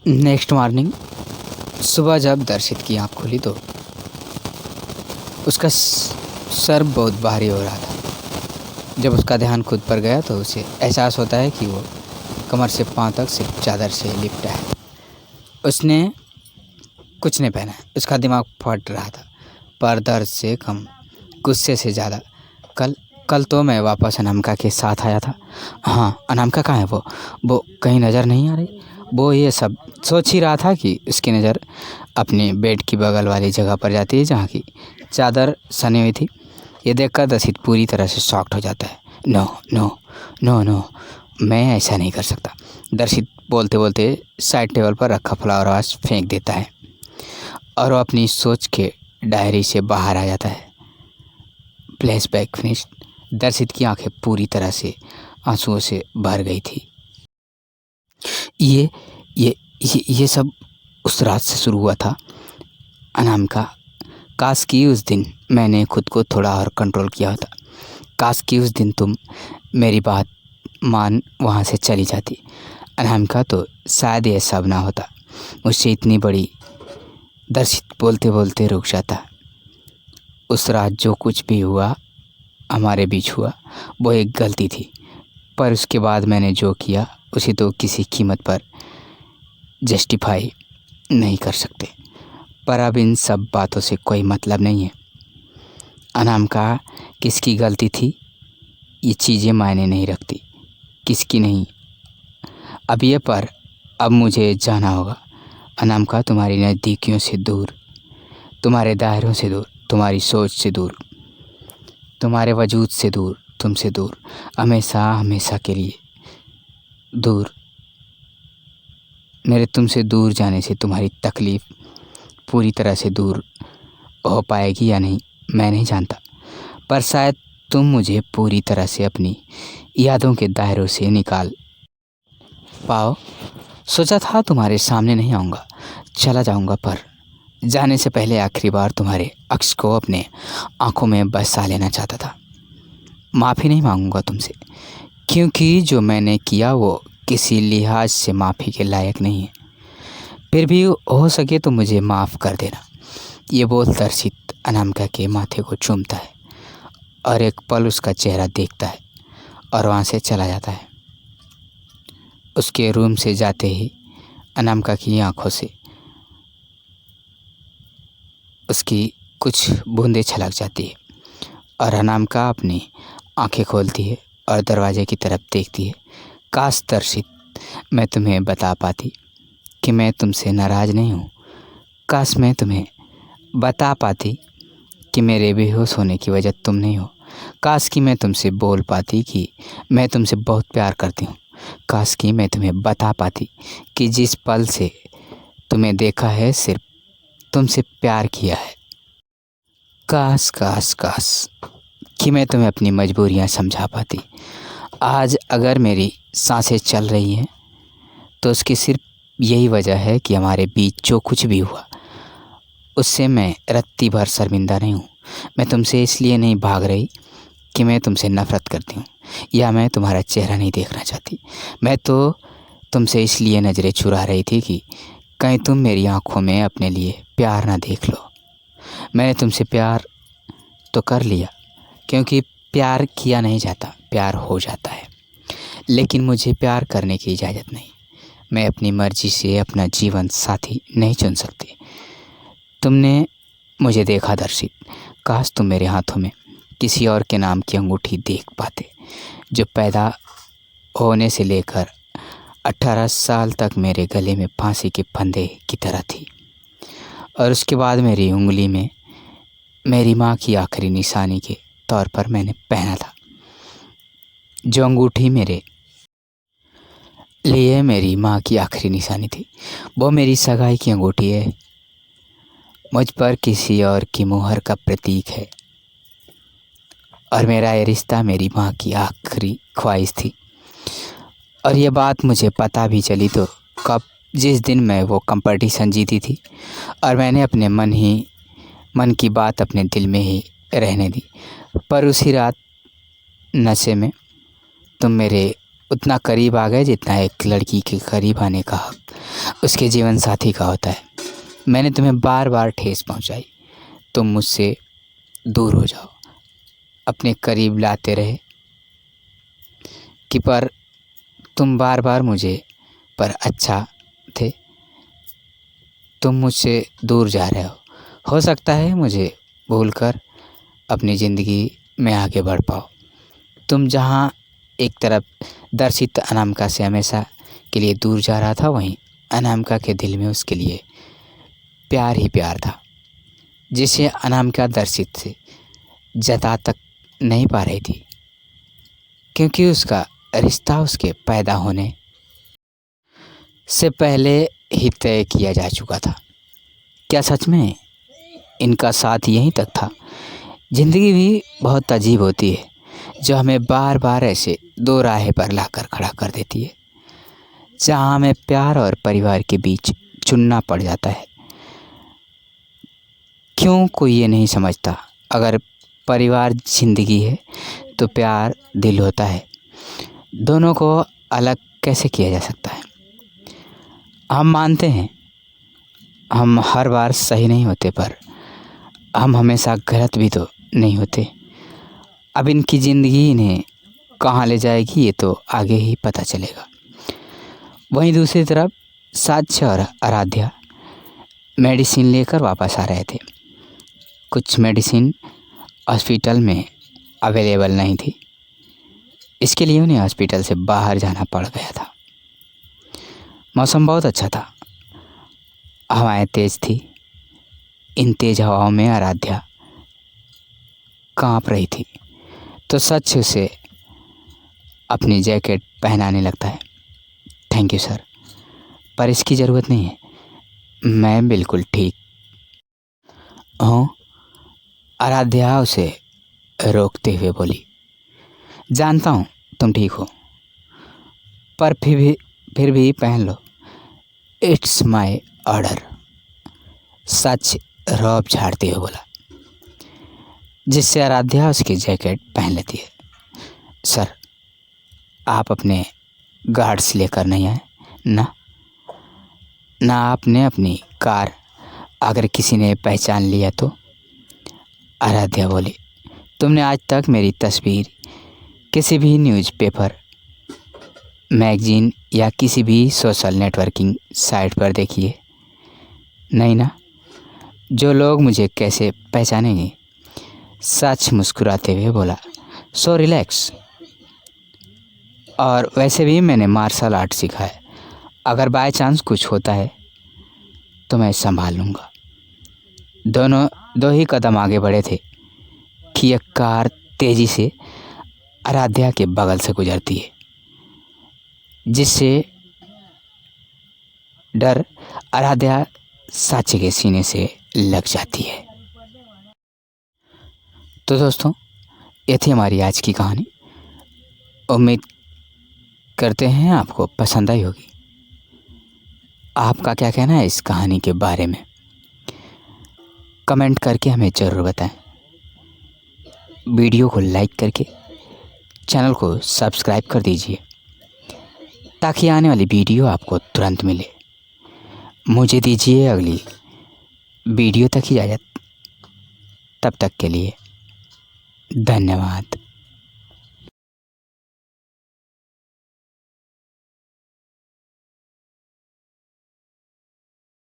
Next morning सुबह जब दर्शित की आँख खुली तो उसका सर बहुत भारी हो रहा था। जब उसका ध्यान खुद पर गया तो उसे एहसास होता है कि वो कमर से पाँव तक सिर्फ चादर से लिपटा है। उसने कुछ नहीं पहना है। उसका दिमाग फट रहा था, पर दर्द से कम, गुस्से से ज़्यादा। कल तो मैं वापस अनामिका के साथ आया था। हाँ, अनामिका कहाँ है? वो कहीं नज़र नहीं आ रही। वो ये सब सोच ही रहा था कि उसकी नज़र अपने बेड की बगल वाली जगह पर जाती है जहाँ की चादर सनी हुई थी। ये देखकर दर्शित पूरी तरह से शॉक्ड हो जाता है। नो नो नो नो, मैं ऐसा नहीं कर सकता। दर्शित बोलते बोलते साइड टेबल पर रखा फ्लावर वाश फेंक देता है और वो अपनी सोच के डायरी से बाहर आ जाता है। Flashback finish. दर्शित की आंखें पूरी तरह से आंसुओं से भर गई थी। ये ये सब उस रात से शुरू हुआ था अनामिका। काश कि उस दिन मैंने खुद को थोड़ा और कंट्रोल किया होता। काश कि उस दिन तुम मेरी बात मान वहाँ से चली जाती अनामिका, तो शायद ये सब ना होता। मुझसे इतनी बड़ी। दर्शित बोलते बोलते रुक जाता। उस रात जो कुछ भी हुआ हमारे बीच हुआ वो एक गलती थी, पर उसके बाद मैंने जो किया उसे तो किसी कीमत पर जस्टिफाई नहीं कर सकते। पर अब इन सब बातों से कोई मतलब नहीं है। अनामिका, किसकी गलती थी ये चीज़ें मायने नहीं रखती, किसकी नहीं। अब मुझे जाना होगा। अनामिका, तुम्हारी नज़दीकियों से दूर, तुम्हारे दायरों से दूर, तुम्हारी सोच से दूर, तुम्हारे वजूद से दूर, तुमसे दूर, हमेशा हमेशा के लिए दूर। मेरे तुमसे दूर जाने से तुम्हारी तकलीफ़ पूरी तरह से दूर हो पाएगी या नहीं मैं नहीं जानता, पर शायद तुम मुझे पूरी तरह से अपनी यादों के दायरों से निकाल पाओ। सोचा था तुम्हारे सामने नहीं आऊँगा, चला जाऊँगा, पर जाने से पहले आखिरी बार तुम्हारे अक्स को अपने आंखों में बसा लेना चाहता था। माफ़ी नहीं मांगूंगा तुमसे, क्योंकि जो मैंने किया वो किसी लिहाज से माफ़ी के लायक नहीं है। फिर भी हो सके तो मुझे माफ़ कर देना। ये बोल दर्शित अनामिका के माथे को चूमता है और एक पल उसका चेहरा देखता है और वहाँ से चला जाता है। उसके रूम से जाते ही अनामिका की आंखों से उसकी कुछ बूंदें छलक जाती है और अनामिका अपनी आंखें खोलती है और दरवाजे की तरफ देखती है। काश दर्शित, मैं तुम्हें बता पाती कि मैं तुमसे नाराज़ नहीं हूँ। काश मैं तुम्हें बता पाती कि मेरे बेहोश होने की वजह तुम नहीं हो। काश कि मैं तुमसे बोल पाती कि मैं तुमसे बहुत प्यार करती हूँ। काश कि मैं तुम्हें बता पाती कि जिस पल से तुम्हें देखा है सिर्फ तुमसे प्यार किया है। काश काश काश कि मैं तुम्हें अपनी मजबूरियाँ समझा पाती। आज अगर मेरी सांसें चल रही हैं तो उसकी सिर्फ यही वजह है कि हमारे बीच जो कुछ भी हुआ उससे मैं रत्ती भर शर्मिंदा नहीं हूँ। मैं तुमसे इसलिए नहीं भाग रही कि मैं तुमसे नफ़रत करती हूँ या मैं तुम्हारा चेहरा नहीं देखना चाहती। मैं तो तुमसे इसलिए नज़रें चुरा रही थी कि कहीं तुम मेरी आंखों में अपने लिए प्यार ना देख लो। मैंने तुमसे प्यार तो कर लिया, क्योंकि प्यार किया नहीं जाता, प्यार हो जाता है। लेकिन मुझे प्यार करने की इजाज़त नहीं। मैं अपनी मर्ज़ी से अपना जीवन साथी नहीं चुन सकती। तुमने मुझे देखा दर्शित, काश तुम मेरे हाथों में किसी और के नाम की अंगूठी देख पाते, जो पैदा होने से लेकर 18 साल तक मेरे गले में फांसी के फंदे की तरह थी, और उसके बाद मेरी उंगली में मेरी माँ की आखिरी निशानी के तौर पर मैंने पहना था। जो अंगूठी मेरे लिए मेरी माँ की आखिरी निशानी थी, वो मेरी सगाई की अंगूठी है, मुझ पर किसी और की मुहर का प्रतीक है। और मेरा ये रिश्ता मेरी माँ की आखिरी ख्वाहिश थी। और ये बात मुझे पता भी चली तो कब, जिस दिन मैं वो कंपटीशन जीती थी और मैंने अपने मन की बात अपने दिल में ही रहने दी। पर उसी रात नशे में तुम मेरे उतना करीब आ गए जितना एक लड़की के करीब आने का हक उसके जीवन साथी का होता है। मैंने तुम्हें बार बार ठेस पहुंचाई, तुम मुझसे दूर हो जाओ, अपने करीब लाते रहे कि पर तुम बार बार मुझे पर अच्छा थे, तुम मुझसे दूर जा रहे हो सकता है मुझे भूलकर अपनी ज़िंदगी में आगे बढ़ पाओ। तुम जहाँ एक तरफ दर्शित अनामिका से हमेशा के लिए दूर जा रहा था, वहीं अनामिका के दिल में उसके लिए प्यार ही प्यार था, जिसे अनामिका दर्शित से जता तक नहीं पा रही थी, क्योंकि उसका रिश्ता उसके पैदा होने से पहले ही तय किया जा चुका था। क्या सच में इनका साथ यहीं तक था? ज़िंदगी भी बहुत अजीब होती है, जो हमें बार बार ऐसे दो राहें पर लाकर खड़ा कर देती है, जहाँ हमें प्यार और परिवार के बीच चुनना पड़ जाता है। क्यों कोई ये नहीं समझता, अगर परिवार ज़िंदगी है तो प्यार दिल होता है। दोनों को अलग कैसे किया जा सकता है? हम मानते हैं हम हर बार सही नहीं होते, पर हम हमेशा गलत भी तो नहीं होते। अब इनकी ज़िंदगी इन्हें कहाँ ले जाएगी, ये तो आगे ही पता चलेगा। वहीं दूसरी तरफ साक्ष्य और आराध्या मेडिसिन लेकर वापस आ रहे थे। कुछ मेडिसिन हॉस्पिटल में अवेलेबल नहीं थी, इसके लिए उन्हें हॉस्पिटल से बाहर जाना पड़ गया था। मौसम बहुत अच्छा था, हवाएं तेज थी। इन तेज हवाओं में आराध्या कांप रही थी, तो सच उसे अपनी जैकेट पहनाने लगता है। थैंक यू सर, पर इसकी ज़रूरत नहीं है, मैं बिल्कुल ठीक हूँ। आराध्या उसे रोकते हुए बोली, जानता हूँ तुम ठीक हो, पर फिर भी पहन लो, इट्स माय ऑर्डर। सच रौब झाड़ते हुए बोला, जिससे आराध्या उसकी जैकेट पहन लेती है। सर, आप अपने गार्ड्स लेकर नहीं आए ना आपने अपनी कार, अगर किसी ने पहचान लिया तो? आराध्या बोली, तुमने आज तक मेरी तस्वीर किसी भी न्यूज़पेपर, मैगजीन या किसी भी सोशल नेटवर्किंग साइट पर देखी है? नहीं ना? जो लोग मुझे कैसे पहचानेंगे? सच मुस्कुराते हुए बोला, सो रिलैक्स। और वैसे भी मैंने मार्शल आर्ट सीखा है, अगर बाय चांस कुछ होता है तो मैं संभाल लूँगा। दोनों दो ही कदम आगे बढ़े थे कि एक कार तेज़ी से आराध्या के बगल से गुजरती है, जिससे डर आराध्या साक्षी के सीने से लग जाती है। तो दोस्तों, ये थी हमारी आज की कहानी। उम्मीद करते हैं आपको पसंद आई होगी। आपका क्या कहना है इस कहानी के बारे में? कमेंट करके हमें ज़रूर बताएं। वीडियो को लाइक करके चैनल को सब्सक्राइब कर दीजिए, ताकि आने वाली वीडियो आपको तुरंत मिले। मुझे दीजिए अगली वीडियो तक इजाज़त। तब तक के लिए धन्यवाद।